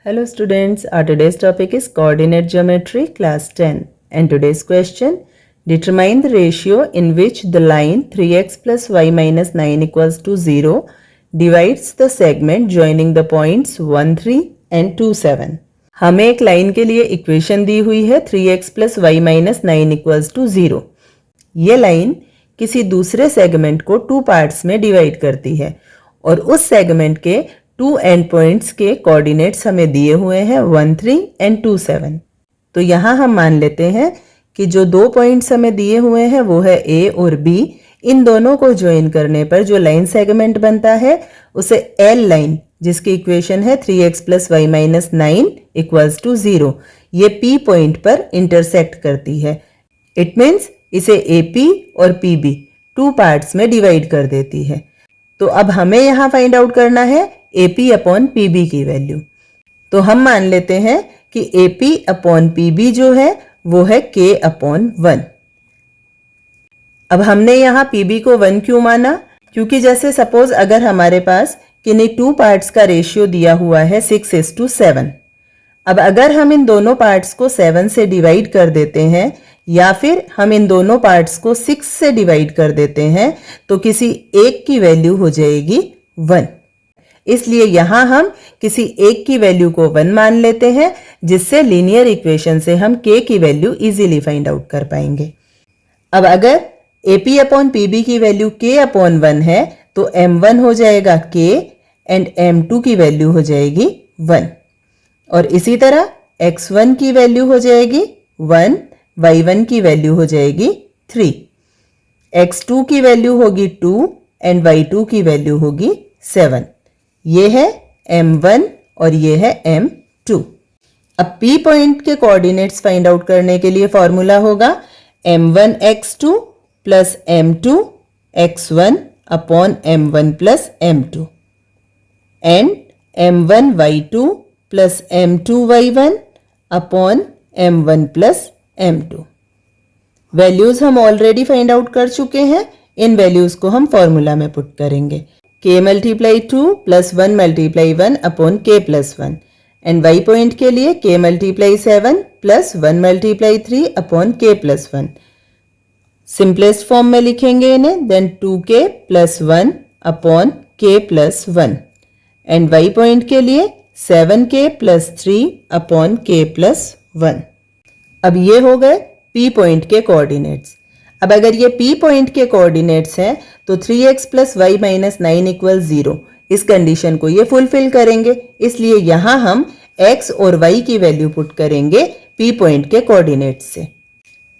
Hello students, our today's topic is coordinate geometry class 10 and today's question, determine the ratio in which the line 3x plus y minus 9 equals to 0 divides the segment joining the points 1, 3 and 2, 7. हमें एक line के लिए equation दी हुई है 3x plus y minus 9 equals to 0. ये line किसी दूसरे segment को 2 पार्ट्स में डिवाइड करती है और उस सेगमेंट के 2 एंड पॉइंट्स के कोऑर्डिनेट्स हमें दिए हुए हैं 1, 3 एंड 2, 7. तो यहाँ हम मान लेते हैं कि जो 2 पॉइंट्स हमें दिए हुए हैं वो है A और B. इन दोनों को ज्वाइन करने पर जो लाइन सेगमेंट बनता है उसे L लाइन, जिसकी इक्वेशन है 3x plus y minus 9 equals to 0, ये P पॉइंट पर इंटरसेक्ट करती है. इट मीन्स इसे AP और PB 2 पार्ट्स में डिवाइड कर देती है. तो अब हमें यहाँ फाइंड आउट करना है AP अपॉन PB की वैल्यू. तो हम मान लेते हैं कि AP अपॉन PB जो है वो है K अपॉन 1. अब हमने यहाँ PB को 1 क्यों माना? क्योंकि जैसे सपोज अगर हमारे पास किन्हीं 2 पार्ट्स का रेशियो दिया हुआ है 6:7. अब अगर हम इन दोनों पार्ट्स को 7 से डिवाइड कर देते हैं या फिर हम इन दोनों पार्ट्स को 6 से डिवाइड कर देते हैं तो किसी एक की वैल्यू हो जाएगी 1. इसलिए यहां हम किसी एक की वैल्यू को 1 मान लेते हैं, जिससे लीनियर इक्वेशन से हम k की वैल्यू इजीली फाइंड आउट कर पाएंगे. अब अगर AP अपॉन PB की वैल्यू k अपॉन 1 है तो m1 हो जाएगा k एंड m2 की वैल्यू हो जाएगी 1. और इसी तरह x1 की वैल्यू हो जाएगी 1, y1 की वैल्यू हो जाएगी 3, x2 की वैल्यू होगी 2 एंड y2 की वैल्यू होगी 7. ये है m1 और ये है m2. अब P पॉइंट के कोऑर्डिनेट्स फाइंड आउट करने के लिए फॉर्मूला होगा m1 x2 plus m2 x1 upon m1 plus m2 and m1 y2 plus m2 y1 upon m1 plus m2. Values हम ऑलरेडी फाइंड आउट कर चुके हैं. इन वैल्यूज को हम फॉर्मूला में पुट करेंगे. k multiply 2 plus 1 multiply 1 upon k plus 1 and y point के लिए k multiply 7 plus 1 multiply 3 upon k plus 1. Simplest form में लिखेंगे इन्हें, then 2k plus 1 upon k plus 1 and y point के लिए 7k plus 3 upon k plus 1. अब ये हो गए P पॉइंट के कोऑर्डिनेट्स. अब अगर ये P पॉइंट के कोऑर्डिनेट्स हैं तो 3x plus y minus 9 equal 0, इस कंडीशन को ये फुलफिल करेंगे. इसलिए यहाँ हम x और y की वैल्यू पुट करेंगे P पॉइंट के कोऑर्डिनेट्स से.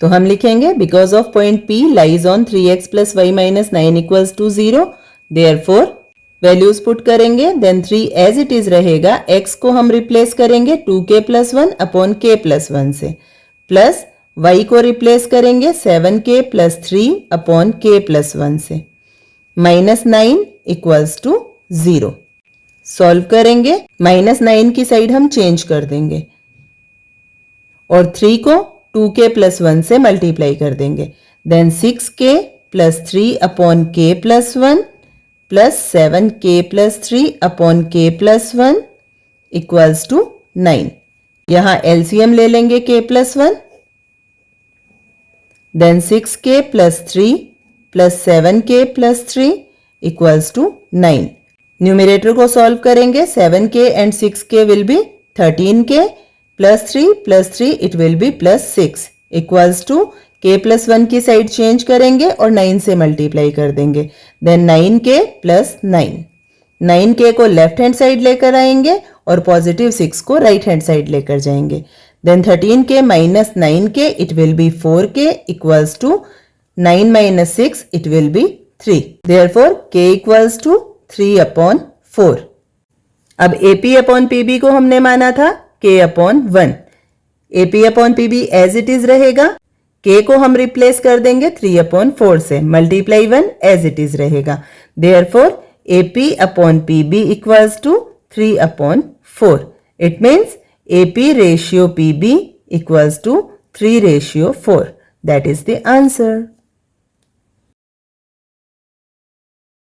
तो हम लिखेंगे because of point P lies on 3x plus y minus 9 equals to 0, therefore values put करेंगे. देन 3 एज इट इज रहेगा. x को हम रिप्लेस करेंगे 2k plus 1 upon k plus 1 से, प्लस y को रिप्लेस करेंगे 7k plus 3 upon k plus 1 से, minus 9 equals to 0. Solve करेंगे. माइनस 9 की साइड हम चेंज कर देंगे और 3 को 2k प्लस 1 से मल्टीप्लाई कर देंगे. Then 6k plus 3 upon k plus 1 plus 7k plus 3 upon k plus 1 equals to 9. यहाँ एलसीएम ले लेंगे k plus 1. Then 6k plus 3 plus 7k plus 3 equals to 9. Numerator को सॉल्व करेंगे. 7k and 6k will be 13k plus 3 it will be plus 6 equals to k plus 1 की side change करेंगे और 9 से multiply कर देंगे. Then 9k plus 9. 9k को left hand side लेकर आएंगे और पॉजिटिव 6 को राइट हैंड साइड लेकर जाएंगे. Then 13k minus 9k, it will be 4k equals to 9 minus 6, it will be 3. Therefore, k equals to 3 upon 4. अब AP upon PB को हमने माना था k upon 1. AP upon PB as it is रहेगा. k को हम replace कर देंगे 3 upon 4 से, मल्टीप्लाई 1 as it is रहेगा. Therefore, AP upon PB equals to 3 upon 4. It means AP ratio PB equals to 3 ratio 4. That is the answer.